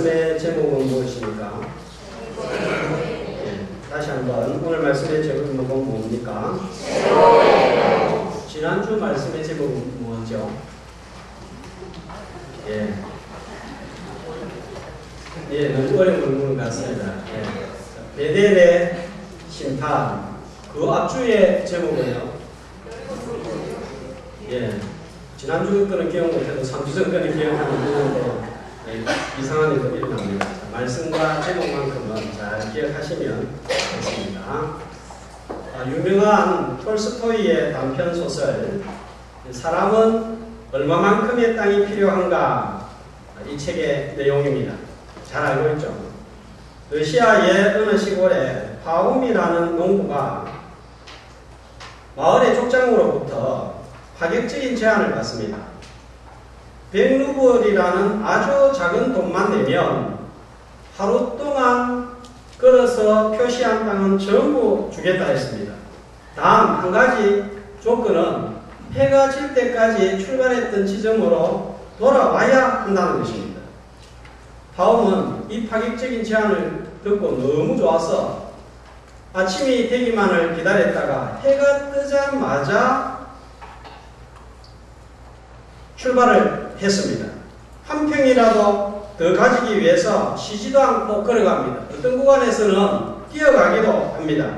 말씀의 제목은 무엇입니까? 예, 다시 한번 오늘 말씀의 제목은 뭡니까? 지난주 말씀의 제목은 뭐죠? 너무 어려운 것 같습니다. 베델의 심판. 그 앞주의 제목은요? 지난주 거는 기억 못해도 3주 전 거는 기억하는데 이상한 일도 일어납니다. 말씀과 제목만큼은 잘 기억하시면 좋습니다. 유명한 톨스토이의 단편 소설 사람은 얼마만큼의 땅이 필요한가, 이 책의 내용입니다. 잘 알고 있죠? 러시아의 어느 시골에 파움이라는 농부가 마을의 족장으로부터 파격적인 제안을 받습니다. 100루블이라는 아주 작은 돈만 내면 하루 동안 걸어서 표시한 땅은 전부 주겠다 했습니다. 단 한 가지 조건은 해가 질 때까지 출발했던 지점으로 돌아와야 한다는 것입니다. 파움은 이 파격적인 제안을 듣고 너무 좋아서 아침이 되기만을 기다렸다가 해가 뜨자마자 출발을 했습니다. 한 평이라도 더 가지기 위해서 쉬지도 않고 걸어갑니다. 어떤 구간에서는 뛰어가기도 합니다.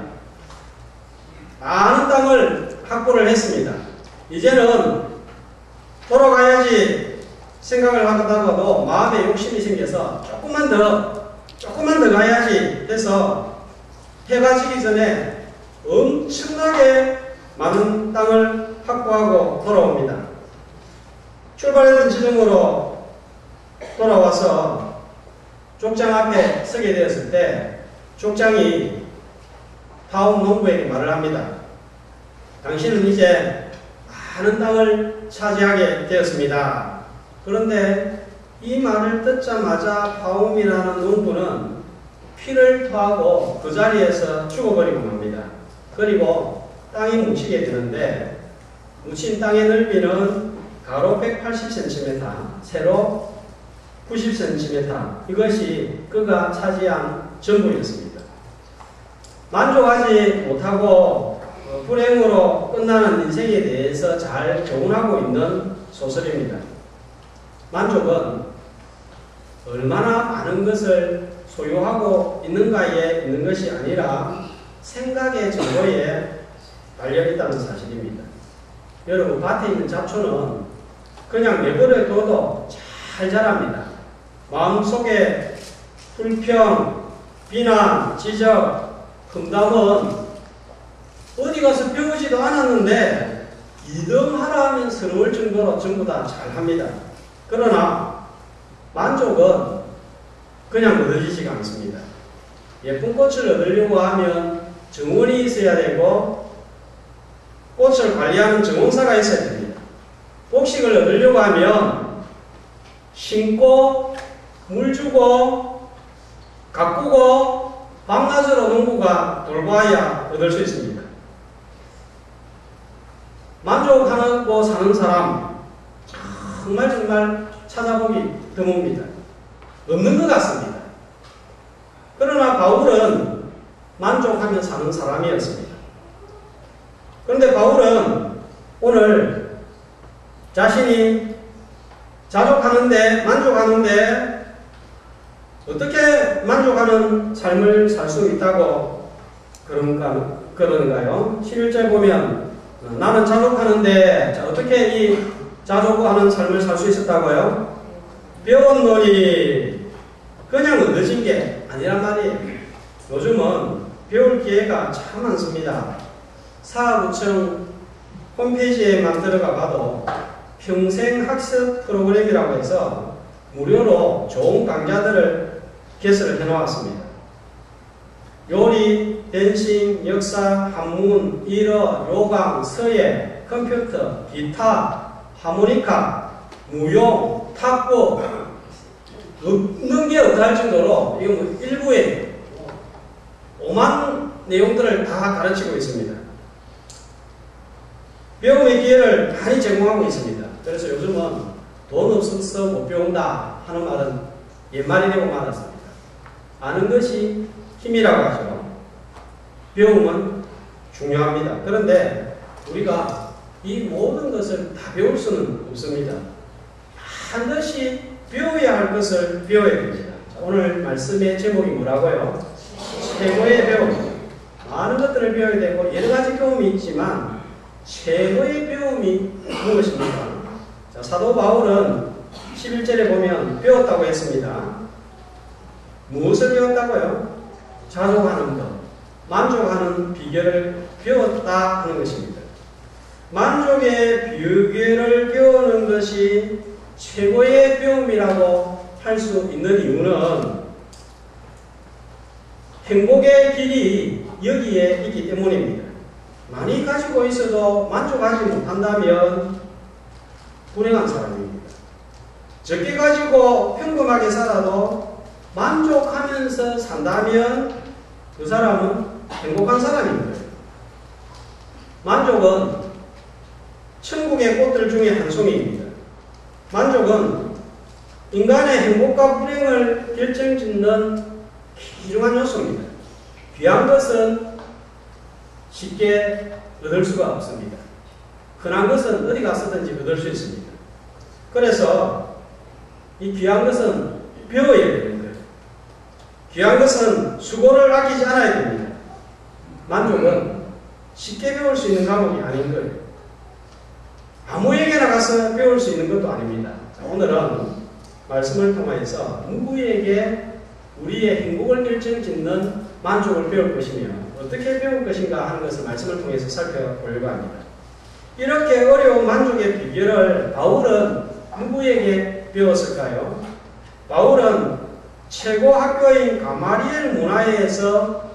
많은 땅을 확보를 했습니다. 이제는 돌아가야지 생각을 하다가도 마음에 욕심이 생겨서 조금만 더 가야지 해서 해가 지기 전에 엄청나게 많은 땅을 확보하고 돌아옵니다. 출발했던 지점으로 돌아와서 족장 앞에 서게 되었을 때 족장이 파움 농부에게 말을 합니다. 당신은 이제 많은 땅을 차지하게 되었습니다. 그런데 이 말을 듣자마자 파움이라는 농부는 피를 토하고 그 자리에서 죽어버리고 맙니다. 그리고 땅이 묻히게 되는데 묻힌 땅의 넓이는 가로 180cm, 세로 90cm, 이것이 그가 차지한 전부였습니다. 만족하지 못하고 불행으로 끝나는 인생에 대해서 잘 교훈하고 있는 소설입니다. 만족은 얼마나 많은 것을 소유하고 있는가에 있는 것이 아니라 생각의 정도에 달려있다는 사실입니다. 여러분, 밭에 있는 잡초는 그냥 내버려 둬도 잘 자랍니다. 마음속에 불평, 비난, 지적, 흠담은 어디 가서 배우지도 않았는데 이등하라 하면 서러울 정도로 전부 다 잘합니다. 그러나 만족은 그냥 얻어지지가 않습니다. 예쁜 꽃을 얻으려고 하면 정원이 있어야 되고 꽃을 관리하는 정원사가 있어야 됩니다. 곡식을 얻으려고 하면 심고 물 주고 가꾸고 밤낮으로 농부가 돌봐야 얻을 수 있습니다. 만족하고 사는 사람 정말 찾아보기 드뭅니다. 없는 것 같습니다. 그러나 바울은 만족하며 사는 사람이었습니다. 그런데 바울은 오늘 자신이 자족하는데, 만족하는데 어떻게 만족하는 삶을 살 수 있다고 그런가요? 11절 보면 나는 자족하는데, 어떻게 이 자족하는 삶을 살 수 있었다고요? 배웠노니, 그냥 얻어진 게 아니란 말이에요. 요즘은 배울 기회가 참 많습니다. 사하구청 홈페이지에만 들어가 봐도 평생 학습 프로그램이라고 해서 무료로 좋은 강좌들을 개설을 해놓았습니다. 요리, 댄싱, 역사, 한문, 일어, 요강, 서예, 컴퓨터, 기타, 하모니카, 무용, 탁구, 없는 게 없다 할 정도로 이거 뭐 일부에 오만 내용들을 다 가르치고 있습니다. 배움의 기회를 많이 제공하고 있습니다. 그래서 요즘은 돈 없어서 못 배운다 하는 말은 옛말이 되고 말았습니다. 아는 것이 힘이라고 하죠. 배움은 중요합니다. 그런데 우리가 이 모든 것을 다 배울 수는 없습니다. 반드시 배워야 할 것을 배워야 됩니다. 자, 오늘 말씀의 제목이 뭐라고요? 최고의 배움. 많은 것들을 배워야 되고 여러 가지 배움이 있지만 최고의 배움이 무엇입니까? 자, 사도 바울은 11절에 보면 배웠다고 했습니다. 무엇을 배웠다고요? 자족하는 것, 만족하는 비결을 배웠다 하는 것입니다. 만족의 비결을 배우는 것이 최고의 배움이라고 할 수 있는 이유는 행복의 길이 여기에 있기 때문입니다. 많이 가지고 있어도 만족하지 못한다면 불행한 사람입니다. 적게 가지고 평범하게 살아도 만족하면서 산다면 그 사람은 행복한 사람입니다. 만족은 천국의 꽃들 중에 한 송이입니다. 만족은 인간의 행복과 불행을 결정짓는 귀중한 요소입니다. 귀한 것은 쉽게 얻을 수가 없습니다. 흔한 것은 어디 가서든지 얻을 수 있습니다. 그래서 이 귀한 것은 배워야 되는 거예요. 귀한 것은 수고를 아끼지 않아야 됩니다. 만족은 쉽게 배울 수 있는 과목이 아닌 거예요. 아무에게나 가서 배울 수 있는 것도 아닙니다. 자, 오늘은 말씀을 통해서 누구에게 우리의 행복을 결정짓는 만족을 배울 것이며 어떻게 배울 것인가 하는 것을 말씀을 통해서 살펴보려고 합니다. 이렇게 어려운 만족의 비결을 바울은 누구에게 배웠을까요? 바울은 최고 학교인 가마리엘 문화에서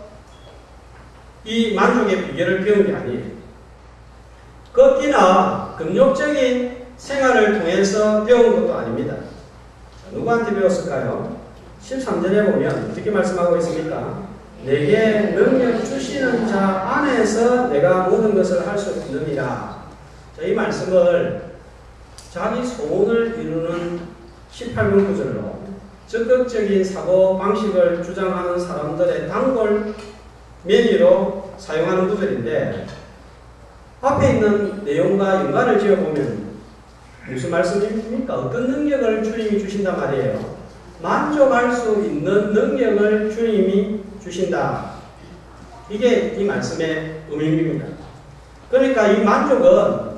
이 만족의 비결을 배운 게 아니에요. 걷기나 금욕적인 생활을 통해서 배운 것도 아닙니다. 자, 누구한테 배웠을까요? 13절에 보면 어떻게 말씀하고 있습니까? 내게 능력 주시는 자 안에서 내가 모든 것을 할 수 있느니라. 자, 이 말씀을 자기 소원을 이루는 18번 구절로 적극적인 사고 방식을 주장하는 사람들의 단골 메뉴로 사용하는 구절인데 앞에 있는 내용과 연관을 지어보면 무슨 말씀입니까? 어떤 능력을 주님이 주신단 말이에요. 만족할 수 있는 능력을 주님이 주신다. 이게 이 말씀의 의미입니다. 그러니까 이 만족은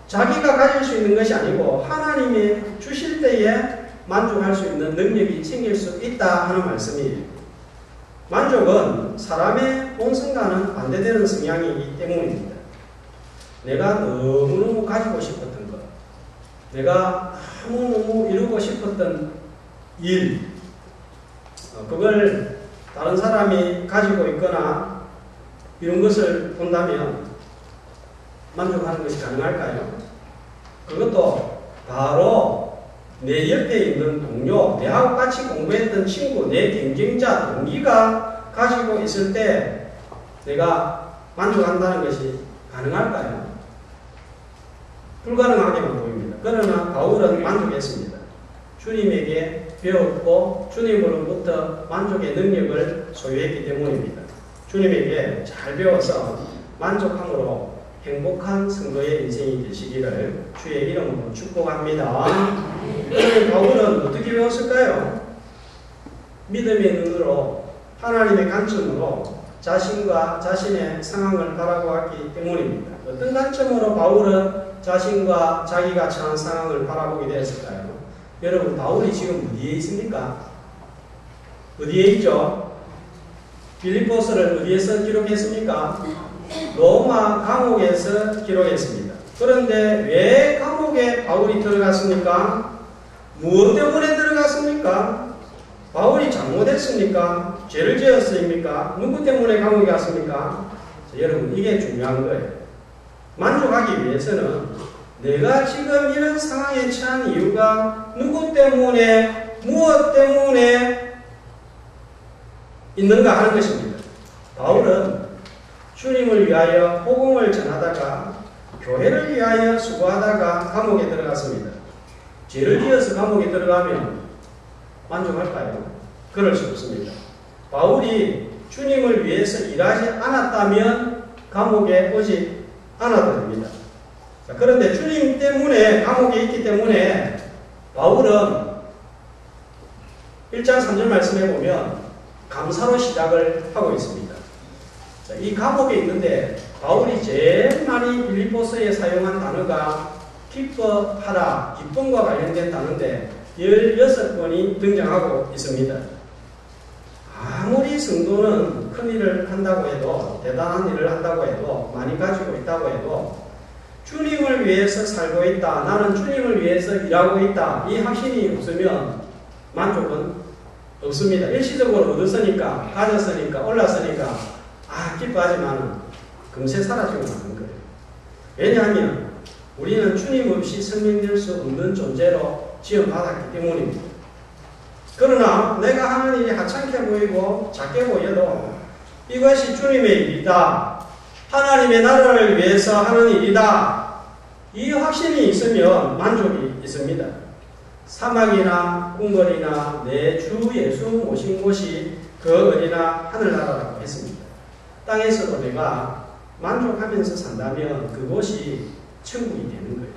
자기가 가질 수 있는 것이 아니고 하나님이 주실 때에 만족할 수 있는 능력이 생길 수 있다 하는 말씀이에요. 만족은 사람의 본성과는 반대되는 성향이기 때문입니다. 내가 너무너무 가지고 싶었던 것, 내가 너무너무 이루고 싶었던 일, 그걸 다른 사람이 가지고 있거나 이런 것을 본다면 만족하는 것이 가능할까요? 그것도 바로 내 옆에 있는 동료, 내하고 같이 공부했던 친구, 내 경쟁자, 동기가 가지고 있을 때 내가 만족한다는 것이 가능할까요? 불가능하게만 보입니다. 그러나 바울은 만족했습니다. 주님에게 배웠고 주님으로부터 만족의 능력을 소유했기 때문입니다. 주님에게 잘 배워서 만족함으로 행복한 성도의 인생이 되시기를 주의 이름으로 축복합니다. 그러면 바울은 어떻게 배웠을까요? 믿음의 눈으로 하나님의 관점으로 자신과 자신의 상황을 바라보았기 때문입니다. 어떤 관점으로 바울은 자신과 자기가 처한 상황을 바라보게 되었을까요? 여러분, 바울이 지금 어디에 있습니까? 어디에 있죠? 빌립보서를 어디에서 기록했습니까? 로마 감옥에서 기록했습니다. 그런데 왜 감옥에 바울이 들어갔습니까? 무엇 때문에 들어갔습니까? 바울이 잘못했습니까? 죄를 지었습니까? 누구 때문에 감옥에 갔습니까? 자, 여러분, 이게 중요한 거예요. 만족하기 위해서는 내가 지금 이런 상황에 처한 이유가 누구 때문에, 무엇 때문에 있는가 하는 것입니다. 바울은 주님을 위하여 복음을 전하다가 교회를 위하여 수고하다가 감옥에 들어갔습니다. 죄를 지어서 감옥에 들어가면 만족할까요? 그럴 수 없습니다. 바울이 주님을 위해서 일하지 않았다면 감옥에 오지 않아도 됩니다. 자, 그런데 주님 때문에 감옥에 있기 때문에 바울은 1장 3절 말씀해 보면 감사로 시작을 하고 있습니다. 자, 이 감옥에 있는데 바울이 제일 많이 빌립보서에 사용한 단어가 기뻐하라, 기쁨과 관련된 단어인데 16번이 등장하고 있습니다. 아무리 성도는 큰 일을 한다고 해도, 대단한 일을 한다고 해도, 많이 가지고 있다고 해도 주님을 위해서 살고 있다, 나는 주님을 위해서 일하고 있다, 이 확신이 없으면 만족은 없습니다. 일시적으로 얻었으니까, 가졌으니까, 올랐으니까 기뻐하지만 금세 사라지고 마는 거예요. 왜냐하면 우리는 주님 없이 생명될 수 없는 존재로 지원받았기 때문입니다. 그러나 내가 하는 일이 하찮게 보이고 작게 보여도 이것이 주님의 일이다, 하나님의 나라를 위해서 하는 일이다, 이 확신이 있으면 만족이 있습니다. 사막이나 궁궐이나 내 주 예수 모신 곳이 그 어디나 하늘나라라고 했습니다. 땅에서도 내가 만족하면서 산다면 그곳이 천국이 되는 거예요.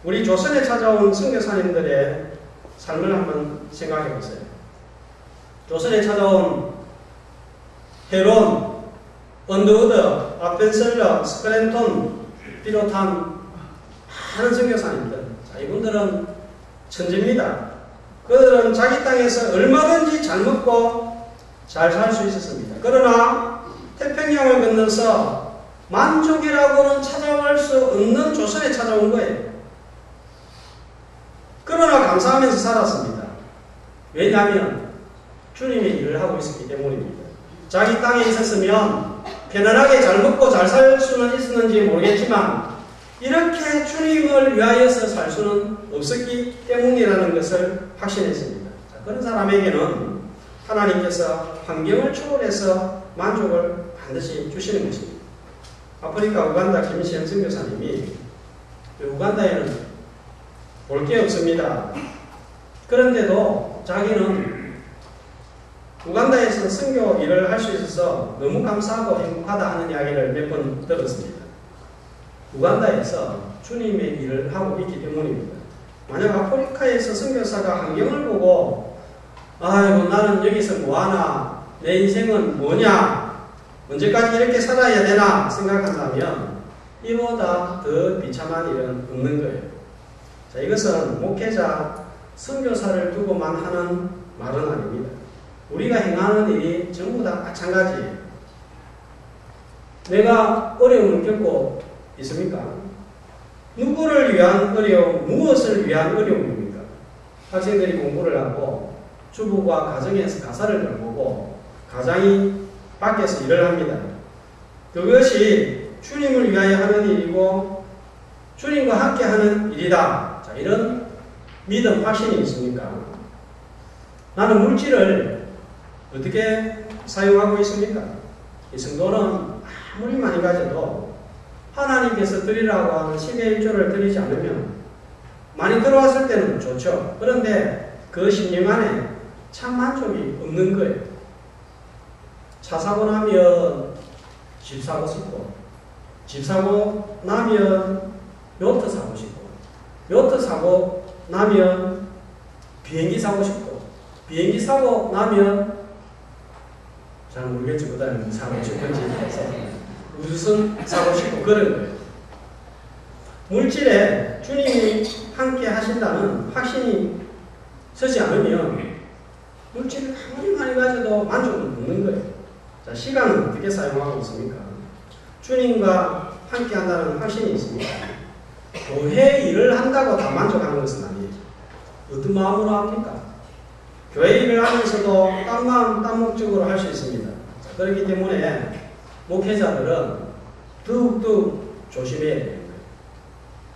우리 조선에 찾아온 선교사님들의 삶을 한번 생각해 보세요. 조선에 찾아온 헤론, 언더우드, 아펜셀러, 스크랜톤 비롯한 많은 선교사님들, 자, 이분들은 천재입니다. 그들은 자기 땅에서 얼마든지 잘 먹고 잘 살 수 있었습니다. 그러나 태평양을 건너서 만족이라고는 찾아갈 수 없는 조선에 찾아온 거예요. 그러나 감사하면서 살았습니다. 왜냐하면 주님의 일을 하고 있었기 때문입니다. 자기 땅에 있었으면 편안하게 잘 먹고 잘 살 수는 있었는지 모르겠지만 이렇게 주님을 위하여서 살 수는 없었기 때문이라는 것을 확신했습니다. 자, 그런 사람에게는 하나님께서 환경을 초월해서 만족을 반드시 주시는 것입니다. 아프리카 우간다 김시현 선교사님이 우간다에는 볼 게 없습니다. 그런데도 자기는 우간다에서 선교 일을 할 수 있어서 너무 감사하고 행복하다 하는 이야기를 몇 번 들었습니다. 우간다에서 주님의 일을 하고 있기 때문입니다. 만약 아프리카에서 선교사가 환경을 보고 아이고 나는 여기서 뭐하나, 내 인생은 뭐냐, 언제까지 이렇게 살아야 되나 생각한다면 이보다 더 비참한 일은 없는 거예요. 자, 이것은 목회자, 선교사를 두고만 하는 말은 아닙니다. 우리가 행하는 일이 전부 다 마찬가지예요. 내가 어려움을 겪고 있습니까? 누구를 위한 어려움, 무엇을 위한 어려움입니까? 학생들이 공부를 하고 주부가 가정에서 가사를 돌보고 가장이 밖에서 일을 합니다. 그것이 주님을 위하여 하는 일이고 주님과 함께 하는 일이다. 자, 이런 믿음, 확신이 있습니까? 나는 물질을 어떻게 사용하고 있습니까? 이 성도는 아무리 많이 가져도 하나님께서 드리라고 하는 10의 1조를 드리지 않으면 많이 들어왔을 때는 좋죠. 그런데 그 심령 안에 참 만족이 없는 거예요. 차 사고 나면 집 사고 싶고, 집 사고 나면 요트 사고 싶고, 요트 사고 나면 비행기 사고 싶고, 비행기 사고 나면 잘 모르겠지, 그 다음에 사고 싶은지 해서 우주선 사고 싶고 그런 거예요. 물질에 주님이 함께 하신다는 확신이 서지 않으면 물질을 아무리 많이 가져도 만족은 없는 거예요. 자, 시간은 어떻게 사용하고 있습니까? 주님과 함께 한다는 확신이 있습니다. 교회 일을 한다고 다 만족하는 것은 아니에요. 어떤 마음으로 합니까? 교회 일을 하면서도 딴 마음, 딴 목적으로 할 수 있습니다. 자, 그렇기 때문에 목회자들은 더욱더 조심해야 됩니다.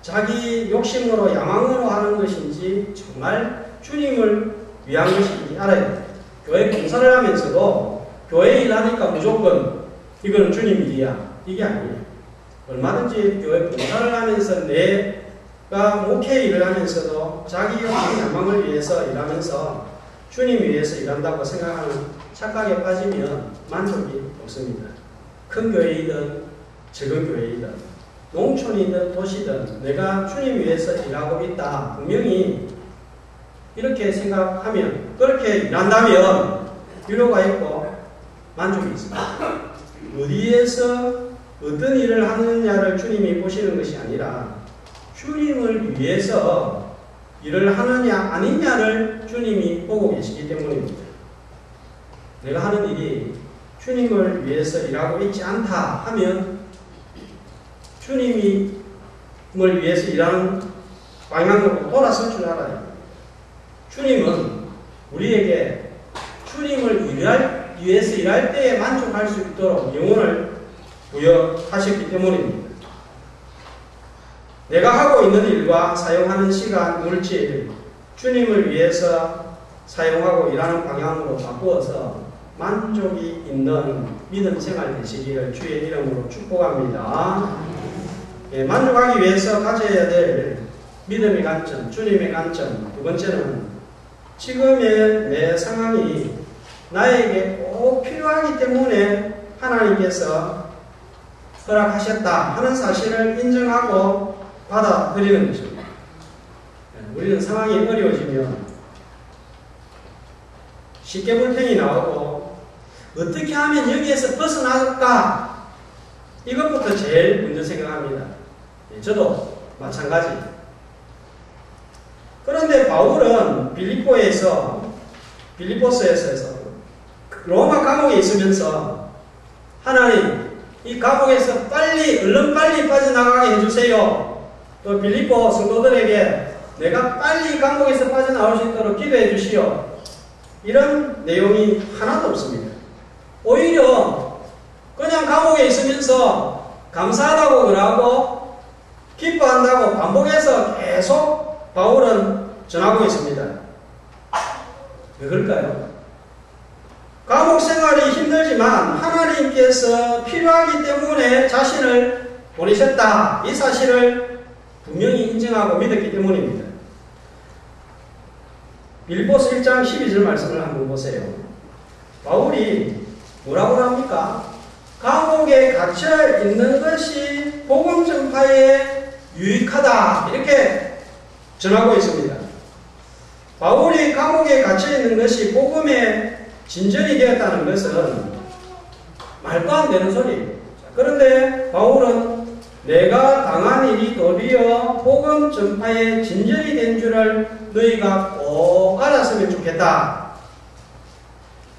자기 욕심으로 야망으로 하는 것인지 정말 주님을 위한 것인지 알아야 됩니다. 교회 봉사를 하면서도 교회 일하니까 무조건 이거는 주님 일이야, 이게 아니에요. 얼마든지 교회 봉사를 하면서 내 목회 일을 하면서도 자기 영적 야망을 위해서 일하면서 주님 위해서 일한다고 생각하는 착각에 빠지면 만족이 없습니다. 큰 교회이든 작은 교회이든 농촌이든 도시든 내가 주님 위해서 일하고 있다. 분명히 이렇게 생각하면, 그렇게 일한다면 위로가 있고 만족이 있습니다. 어디에서 어떤 일을 하느냐를 주님이 보시는 것이 아니라 주님을 위해서 일을 하느냐 아니냐를 주님이 보고 계시기 때문입니다. 내가 하는 일이 주님을 위해서 일하고 있지 않다 하면 주님을 위해서 일하는 방향으로 돌아설 줄 알아요. 주님은 우리에게 주님을 위해서 일할 때에 만족할 수 있도록 영혼을 부여하셨기 때문입니다. 내가 하고 있는 일과 사용하는 시간, 물질, 주님을 위해서 사용하고 일하는 방향으로 바꾸어서 만족이 있는 믿음 생활 되시기를 주의 이름으로 축복합니다. 만족하기 위해서 가져야 될 믿음의 관점, 주님의 관점. 두 번째는 지금의 내 상황이 나에게 꼭 필요하기 때문에 하나님께서 허락하셨다 하는 사실을 인정하고 받아들이는 것입니다. 우리는 상황이 어려워지면 쉽게 불평이 나오고 어떻게 하면 여기에서 벗어날까? 이것부터 제일 먼저 생각합니다. 저도 마찬가지. 그런데 바울은 빌립보스에서 로마 감옥에 있으면서 하나님, 이 감옥에서 얼른 빨리 빠져나가게 해주세요. 또 빌립보 성도들에게 내가 빨리 감옥에서 빠져나올 수 있도록 기도해 주시오. 이런 내용이 하나도 없습니다. 오히려 그냥 감옥에 있으면서 감사하다고 그러고 기뻐한다고 반복해서 계속 바울은 전하고 있습니다. 왜 그럴까요? 감옥 생활이 힘들지만 하나님께서 필요하기 때문에 자신을 보내셨다. 이 사실을 분명히 인정하고 믿었기 때문입니다. 빌립보서 1장 12절 말씀을 한번 보세요. 바울이 뭐라고 합니까? 감옥에 갇혀 있는 것이 복음 전파에 유익하다. 이렇게 전하고 있습니다. 바울이 감옥에 갇혀 있는 것이 복음의 진전이 되었다는 것은 말도 안 되는 소리예요. 그런데 바울은 내가 당한 일이 도리어 복음 전파의 진전이 된 줄을 너희가 꼭 알았으면 좋겠다.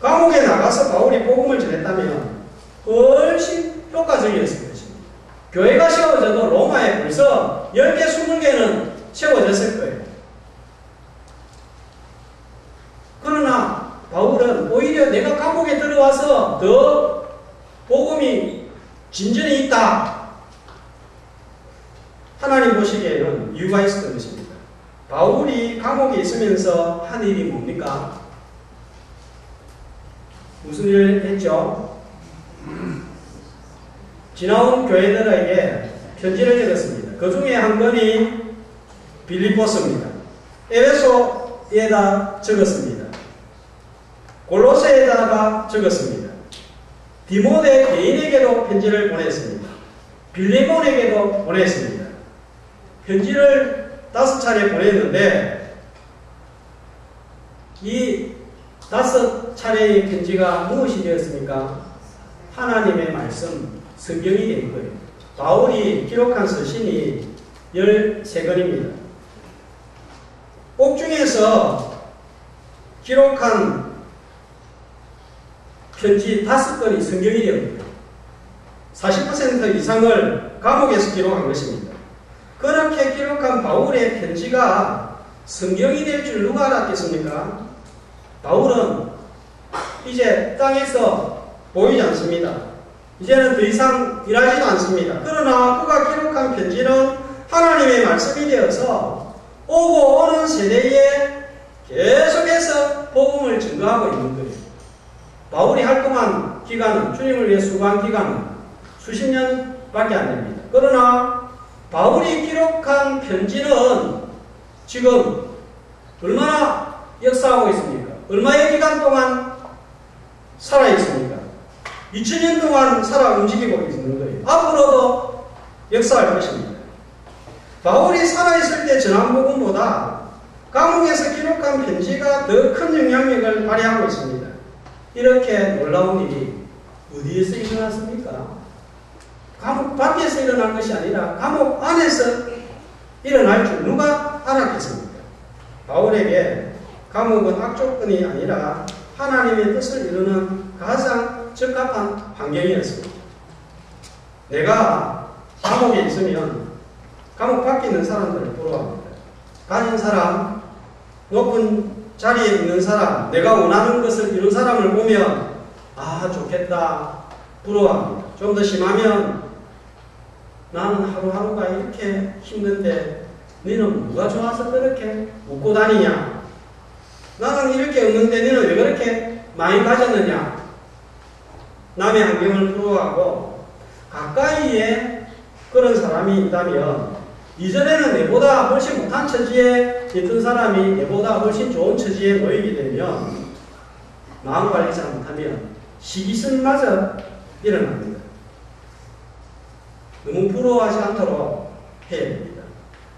감옥에 나가서 바울이 복음을 전했다면 훨씬 효과적이었을 것입니다. 교회가 세워져도 로마에 벌써 10개, 20개는 세워졌을 거예요. 그러나 바울은 오히려 내가 감옥에 들어와서 더 복음이 진전이 있다. 하나님 보시기에는 이유가 있었던 것입니다. 바울이 감옥에 있으면서 한 일이 뭡니까? 무슨 일을 했죠? 지나온 교회들에게 편지를 읽었습니다. 그 중에 한 권이 빌립보서입니다. 에베소에다 적었습니다. 골로새에다가 적었습니다. 디모데 개인에게도 편지를 보냈습니다. 빌레몬에게도 보냈습니다. 편지를 5차례 보냈는데 이 5차례의 편지가 무엇이 되었습니까? 하나님의 말씀, 성경이 된 거예요. 바울이 기록한 서신이 13권입니다. 옥중에서 기록한 편지 5권이 성경이 되었습니다. 40% 이상을 감옥에서 기록한 것입니다. 그렇게 기록한 바울의 편지가 성경이 될 줄 누가 알았겠습니까? 바울은 이제 땅에서 보이지 않습니다. 이제는 더 이상 일하지도 않습니다. 그러나 그가 기록한 편지는 하나님의 말씀이 되어서 오고 오는 세대에 계속해서 복음을 증거하고 있는 거예요. 바울이 활동한 기간은, 주님을 위해 수고한 기간은 수십 년밖에 안 됩니다. 그러나 바울이 기록한 편지는 지금 얼마나 역사하고 있습니까? 얼마의 기간 동안 살아있습니까? 2000년 동안 살아 움직이고 있는 거예요. 앞으로도 역사할 것입니다. 바울이 살아있을 때 전한 복음보다 감옥에서 기록한 편지가 더 큰 영향력을 발휘하고 있습니다. 이렇게 놀라운 일이 어디에서 일어났습니까? 감옥 밖에서 일어난 것이 아니라 감옥 안에서 일어날 줄 누가 알았겠습니까? 바울에게 감옥은 악조건이 아니라 하나님의 뜻을 이루는 가장 적합한 환경이었습니다. 내가 감옥에 있으면 감옥 밖에 있는 사람들을 부러워합니다. 가진 사람, 높은 자리에 있는 사람, 내가 원하는 것을 이룬 사람을 보면 아 좋겠다 부러워합니다. 좀 더 심하면 나는 하루하루가 이렇게 힘든데 너는 뭐가 좋아서 그렇게 웃고 다니냐? 나는 이렇게 없는데 너는 왜 그렇게 많이 가졌느냐? 남의 환경을 부러워하고 가까이에 그런 사람이 있다면 이전에는 내보다 훨씬 못한 처지에 있던 사람이 내보다 훨씬 좋은 처지에 놓이게 되면 마음 관리 잘못하면 시기심마저 일어납니다. 너무 부러워하지 않도록 해야 됩니다.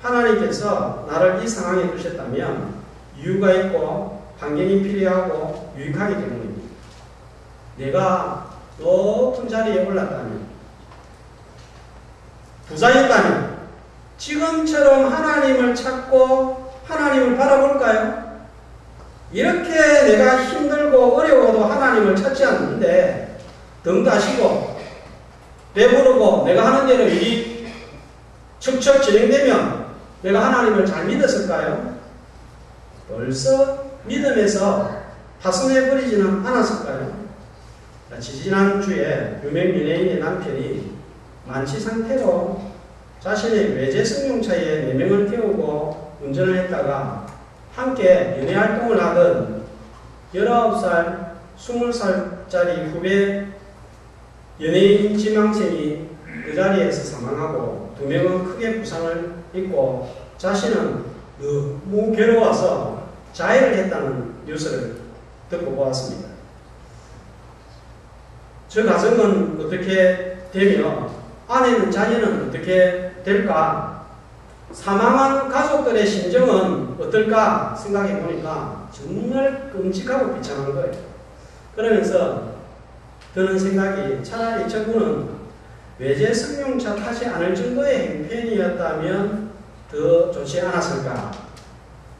하나님께서 나를 이 상황에 두셨다면 이유가 있고 환경이 필요하고 유익하기 때문입니다. 내가 높은 자리에 올랐다면 부자였다면 지금처럼 하나님을 찾고 하나님을 바라볼까요? 이렇게 내가 힘들고 어려워도 하나님을 찾지 않는데 등 다시고 배부르고 내가 하는 대로 일이 척척 진행되면 내가 하나님을 잘 믿었을까요? 벌써 믿음에서 파손해버리지는 않았을까요? 지지난주에 유명 연예인의 남편이 만취 상태로 자신의 외제 승용차에 4명을 태우고 운전을 했다가 함께 연애활동을 하던 19살, 20살짜리 후배 연예인 지망생이 그 자리에서 사망하고 2명은 크게 부상을 입고 자신은 너무 괴로워서 자해를 했다는 뉴스를 듣고 보았습니다. 저 가정은 어떻게 되며 아내는 자녀는 어떻게 될까? 사망한 가족들의 심정은 어떨까 생각해 보니까 정말 끔찍하고 비참한 거예요. 그러면서 드는 생각이 차라리 저분은 외제 승용차 타지 않을 정도의 행편이었다면 더 좋지 않았을까?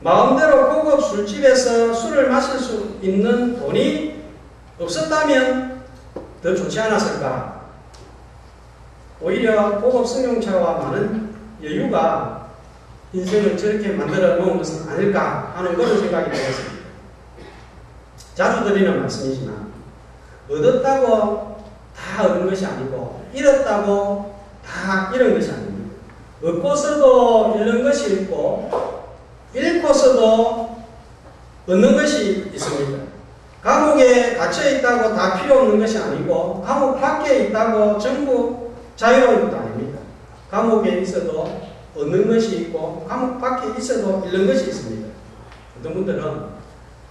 마음대로 고급 술집에서 술을 마실 수 있는 돈이 없었다면 더 좋지 않았을까? 오히려 고급 승용차와 많은 여유가 인생을 저렇게 만들어 놓은 것은 아닐까 하는 그런 생각이 들었습니다. 자주 드리는 말씀이지만 얻었다고 다 얻은 것이 아니고 잃었다고 다 잃은 것이 아닙니다. 얻고서도 잃는 것이 있고 잃고서도 얻는 것이 있습니다. 감옥에 갇혀 있다고 다 필요 없는 것이 아니고 감옥 밖에 있다고 전부 자유로운 것도 아닙니다. 감옥에 있어도 얻는 것이 있고 감옥 밖에 있어도 잃는 것이 있습니다. 어떤 분들은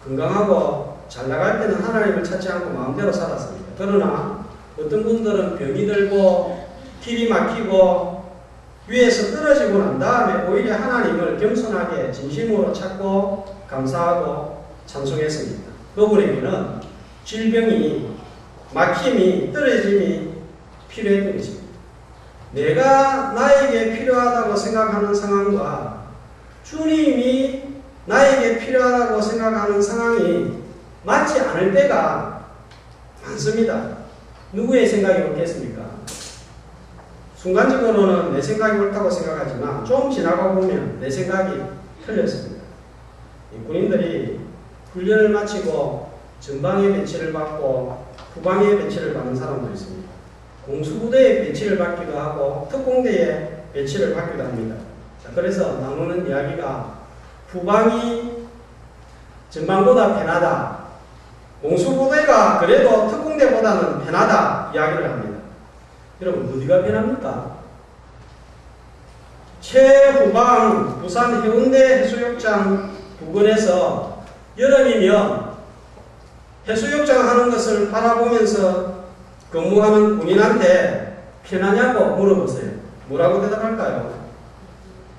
건강하고 잘 나갈 때는 하나님을 찾지 않고 마음대로 살았습니다. 그러나 어떤 분들은 병이 들고 길이 막히고 위에서 떨어지고 난 다음에 오히려 하나님을 겸손하게 진심으로 찾고 감사하고 찬송했습니다. 그분에게는 질병이 막힘이 떨어짐이 필요했던 것입니다. 내가 나에게 필요하다고 생각하는 상황과 주님이 나에게 필요하다고 생각하는 상황이 맞지 않을 때가 많습니다. 누구의 생각이 옳겠습니까? 순간적으로는 내 생각이 옳다고 생각하지만 좀 지나가 보면 내 생각이 틀렸습니다. 군인들이 훈련을 마치고 전방에 배치를 받고 후방에 배치를 받는 사람도 있습니다. 공수부대에 배치를 받기도 하고 특공대에 배치를 받기도 합니다. 자, 그래서 나누는 이야기가 후방이 전방보다 편하다. 공수부대가 그래도 특공대보다는 편하다 이야기를 합니다. 여러분 어디가 편합니까? 최후방 부산 해운대 해수욕장 부근에서 여름이면 해수욕장 하는 것을 바라보면서 근무하는 군인한테 편하냐고 물어보세요. 뭐라고 대답할까요?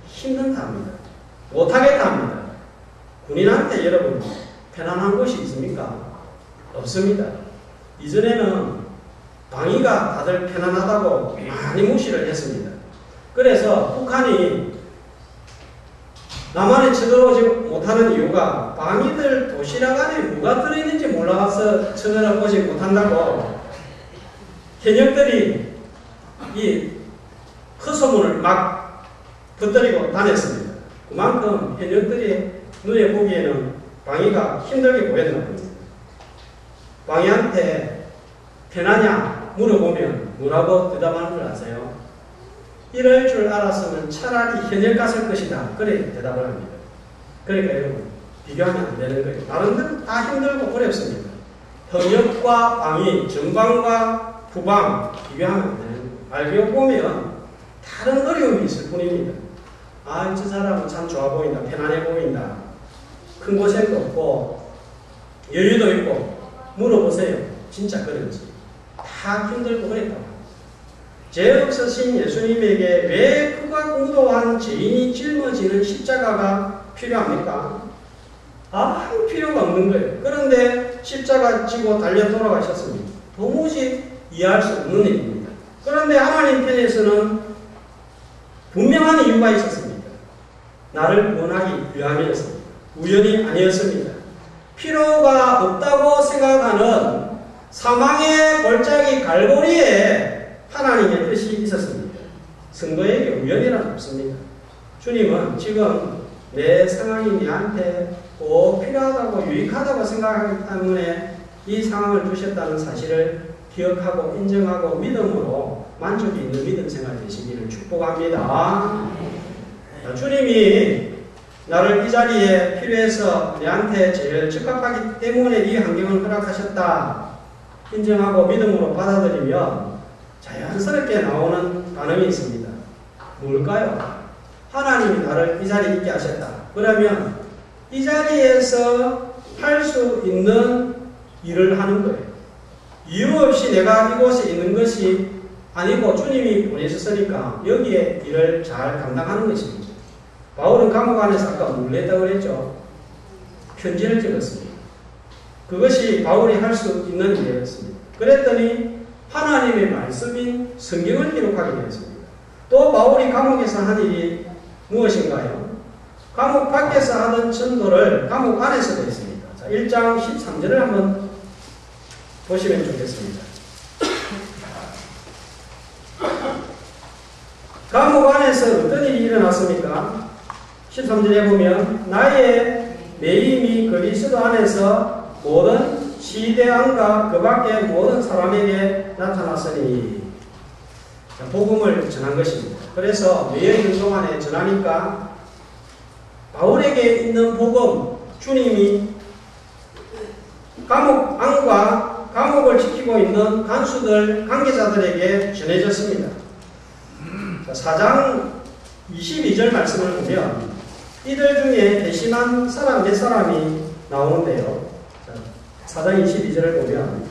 힘든다 합니다. 못하겠다 합니다. 군인한테 여러분 편안한 곳이 있습니까? 없습니다. 이전에는 방위가 다들 편안하다고 많이 무시를 했습니다. 그래서 북한이 남한에 쳐들어오지 못하는 이유가 방위들 도시락 안에 뭐가 들어있는지 몰라서 쳐들어오지 못한다고 현역들이 이 허소문을 막 퍼뜨리고 다녔습니다. 그만큼 현역들이 눈에 보기에는 방위가 힘들게 보였나 봅니다. 방위한테 편하냐 물어보면 뭐라고 대답하는 줄 아세요? 이럴 줄 알았으면 차라리 현역 갔을 것이다. 그래 대답을 합니다. 그러니까 여러분 비교하면 안 되는 거예요. 다른 데는 다 힘들고 어렵습니다. 현역과 방위, 전방과 후방 비교하면 안 되는 거예요. 알고 보면 다른 어려움이 있을 뿐입니다. 아, 저 사람은 참 좋아 보인다. 편안해 보인다. 큰 고생도 없고 여유도 있고 물어보세요. 진짜 그런지. 다 힘들고 어렵다고. 죄 없으신 예수님에게 왜 크고 무도한 죄인이 짊어지는 십자가가 필요합니까? 아무 필요가 없는 거예요. 그런데 십자가 지고 달려 돌아가셨습니다. 도무지 이해할 수 없는 일입니다. 그런데 하나님 편에서는 분명한 이유가 있었습니다. 나를 구원하기 위함이었습니다. 우연이 아니었습니다. 필요가 없다고 생각하는 사망의 골짜기 갈고리에 하나님의 뜻이 있었습니다. 성도에게 우연이란 없습니다. 주님은 지금 내 상황이 내한테 꼭 필요하다고 유익하다고 생각하기 때문에 이 상황을 주셨다는 사실을 기억하고 인정하고 믿음으로 만족이 있는 믿음 생활 되시기를 축복합니다. 주님이 나를 이 자리에 필요해서 내한테 제일 적합하기 때문에 이 환경을 허락하셨다 인정하고 믿음으로 받아들이면 자연스럽게 나오는 반응이 있습니다. 뭘까요? 하나님이 나를 이 자리에 있게 하셨다. 그러면 이 자리에서 할 수 있는 일을 하는 거예요. 이유 없이 내가 이곳에 있는 것이 아니고 주님이 보내셨으니까 여기에 일을 잘 감당하는 것입니다. 바울은 감옥 안에서 아까 뭘 했다고 그랬죠? 편지를 찍었습니다. 그것이 바울이 할 수 있는 일이었습니다. 그랬더니 하나님의 말씀인 성경을 기록하게 되었습니다. 또 바울이 감옥에서 한 일이 무엇인가요? 감옥 밖에서 하던 전도를 감옥 안에서도 했습니다. 자, 1장 13절을 한번 보시면 좋겠습니다. 감옥 안에서 어떤 일이 일어났습니까? 13절에 보면 나의 매임이 그리스도 안에서 모든 시대왕과 그 밖의 모든 사람에게 나타났으니 복음을 전한 것입니다. 그래서 매여 있는 동안에 전하니까 바울에게 있는 복음, 주님이 감옥 안과 감옥을 지키고 있는 간수들, 관계자들에게 전해졌습니다. 4장 22절 말씀을 보면 이들 중에 배신한 사람 몇 사람이 나오는데요. 4장 22절을 보면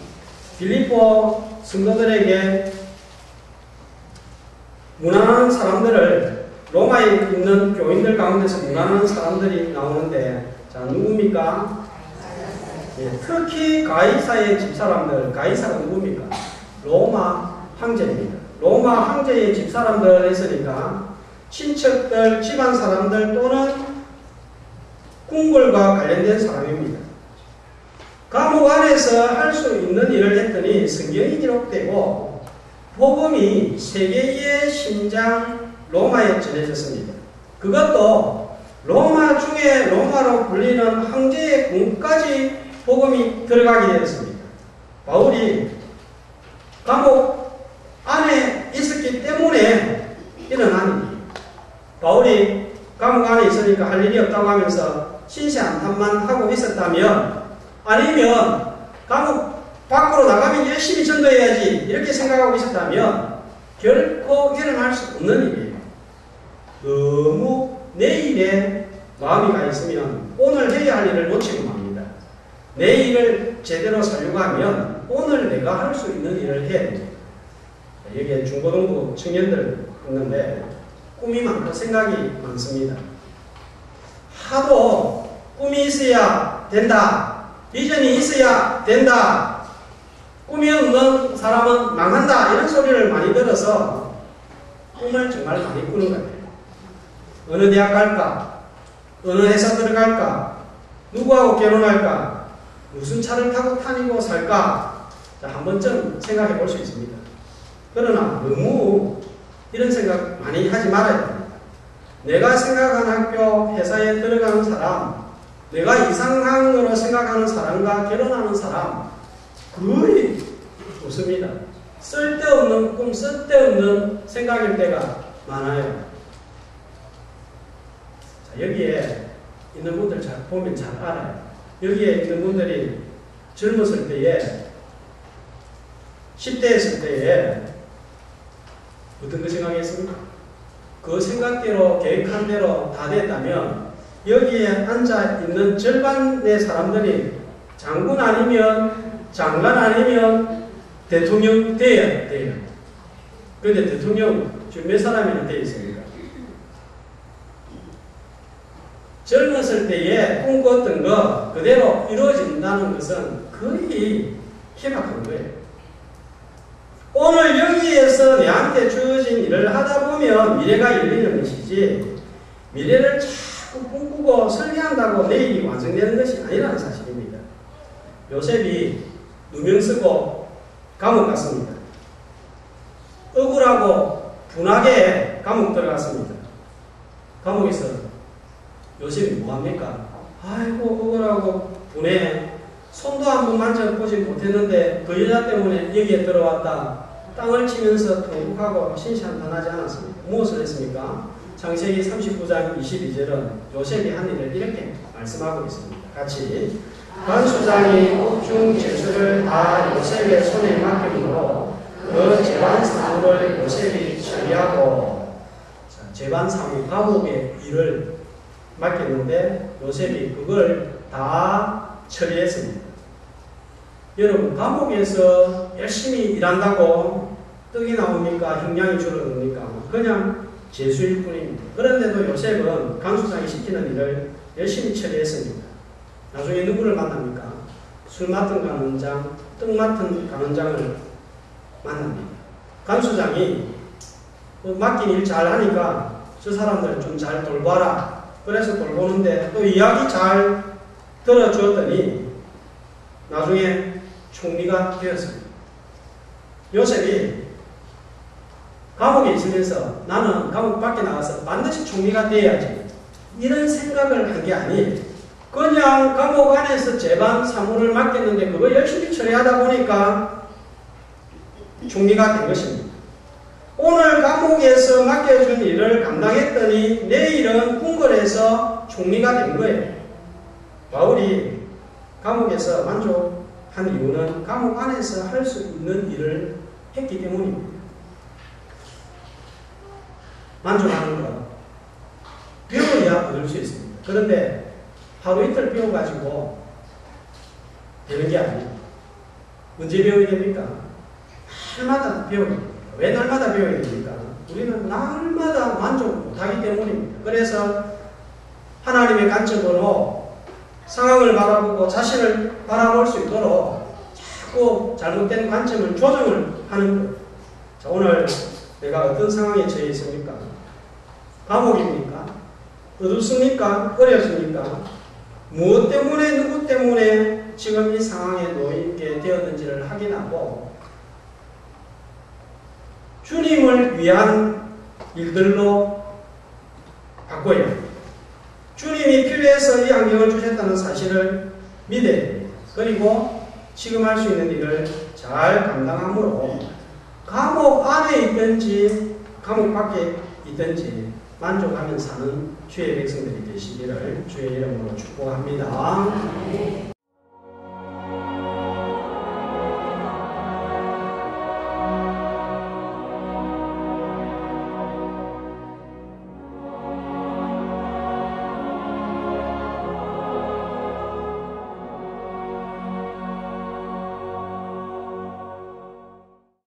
빌립보 성도들에게 무난한 사람들을 로마에 있는 교인들 가운데서 무난한 사람들이 나오는데 자 누굽니까? 예, 특히 가이사의 집사람들, 가이사가 누굽니까? 로마 황제입니다. 로마 황제의 집사람들 했으니까 친척들, 집안 사람들 또는 궁궐과 관련된 사람입니다. 감옥 안에서 할 수 있는 일을 했더니 성경이 기록되고 복음이 세계의 심장 로마에 전해졌습니다. 그것도 로마 중에 로마로 불리는 황제의 궁까지 복음이 들어가게 되었습니다. 바울이 감옥 안에 있었기 때문에 일어난 일이에요. 바울이 감옥 안에 있으니까 할 일이 없다고 하면서 신세한탄만 하고 있었다면 아니면 감옥 밖으로 나가면 열심히 전도해야지 이렇게 생각하고 있었다면 결코 일어날 수 없는 일이에요. 너무 내일에 마음이 가 있으면 오늘 해야 할 일을 놓치고 맙니다. 내일을 제대로 살려고 하면 오늘 내가 할 수 있는 일을 해야 됩니다. 여기에 중고등부 청년들 있는데 꿈이 많고 생각이 많습니다. 하도 꿈이 있어야 된다. 비전이 있어야 된다. 꿈이 없는 사람은 망한다. 이런 소리를 많이 들어서 꿈을 정말 많이 꾸는 것 같아요. 어느 대학 갈까? 어느 회사 들어갈까? 누구하고 결혼할까? 무슨 차를 타고 다니고 살까? 자, 한 번쯤 생각해 볼 수 있습니다. 그러나 너무 이런 생각 많이 하지 말아야 됩니다. 내가 생각한 학교, 회사에 들어가는 사람, 내가 이상형으로 생각하는 사람과 결혼하는 사람 거의 없습니다. 쓸데없는 꿈, 쓸데없는 생각일 때가 많아요. 자, 여기에 있는 분들 잘 보면 잘 알아요. 여기에 있는 분들이 젊었을 때에 10대 있을 때에 어떤 거 생각했습니까? 그 생각대로 계획한 대로 다 됐다면 여기에 앉아 있는 절반의 사람들이 장군 아니면 장관 아니면 대통령 돼야 돼요. 그런데 대통령 지금 몇 사람이나 되어 있습니까? 젊었을 때에 꿈꿨던 거 그대로 이루어진다는 것은 거의 희박한 거예요. 오늘 여기에서 내한테 주어진 일을 하다 보면 미래가 열리는 것이지 미래를 자꾸 꿈꾸고 설계한다고 내일이 완성되는 것이 아니라는 사실입니다. 요셉이 누명 쓰고 감옥 갔습니다. 억울하고 분하게 감옥 들어갔습니다. 감옥에서 요셉이 뭐합니까? 아이고 억울하고 분해. 손도 한번 만져보지 못했는데 그 여자 때문에 여기에 들어왔다. 땅을 치면서 통곡하고 신시한탄하지 않았습니까? 무엇을 했습니까? 창세기 39장 22절은 요셉이 한 일을 이렇게 말씀하고 있습니다. 같이 관수장이 옥중 제수를 다 요셉의 손에 맡김으로 그 재반 사무를 요셉이 처리하고 재반 사무 감옥의 일을 맡겼는데 요셉이 그걸 다 처리했습니다. 여러분 감옥에서 열심히 일한다고 떡이 나옵니까? 형량이 줄어듭니까? 그냥 재수일 뿐입니다. 그런데도 요셉은 간수장이 시키는 일을 열심히 처리했습니다. 나중에 누구를 만납니까? 술 맡은 간원장, 떡 맡은 간원장을 만납니다. 간수장이 맡긴 일 잘하니까 저 사람들 좀 잘 돌봐라. 그래서 돌보는데 또 이야기 잘 들어주었더니 나중에 총리가 되었습니다. 요셉이 감옥에 있으면서 나는 감옥 밖에 나가서 반드시 총리가 돼야지 이런 생각을 한 게 아니 그냥 감옥 안에서 재반 사무를 맡겼는데 그걸 열심히 처리하다 보니까 총리가 된 것입니다. 오늘 감옥에서 맡겨준 일을 감당했더니 내일은 궁궐에서 총리가 된 거예요. 바울이 감옥에서 만족한 이유는 감옥 안에서 할 수 있는 일을 했기 때문입니다. 만족하는 것 배워야 얻을 수 있습니다. 그런데 하루 이틀 배워가지고 되는 게 아니에요. 언제 배워야 됩니까? 날마다 배워야 됩니다. 왜 날마다 배워야 됩니까? 우리는 날마다 만족 못하기 때문입니다. 그래서 하나님의 관점으로 상황을 바라보고 자신을 바라볼 수 있도록 자꾸 잘못된 관점을 조정을 하는 거예요. 자, 오늘 내가 어떤 상황에 처해 있습니까? 감옥입니까? 어둡습니까? 어렵습니까? 무엇 때문에 누구 때문에 지금 이 상황에 놓이게 되었는지를 확인하고 주님을 위한 일들로 바꿔야 합니다. 주님이 필요해서 이 안경을 주셨다는 사실을 믿어야 됩니다. 그리고 지금 할 수 있는 일을 잘 감당함으로 감옥 안에 있든지 감옥 밖에 있든지 만족하며 사는 주의 백성들이 되시기를 주의 이름으로 축복합니다.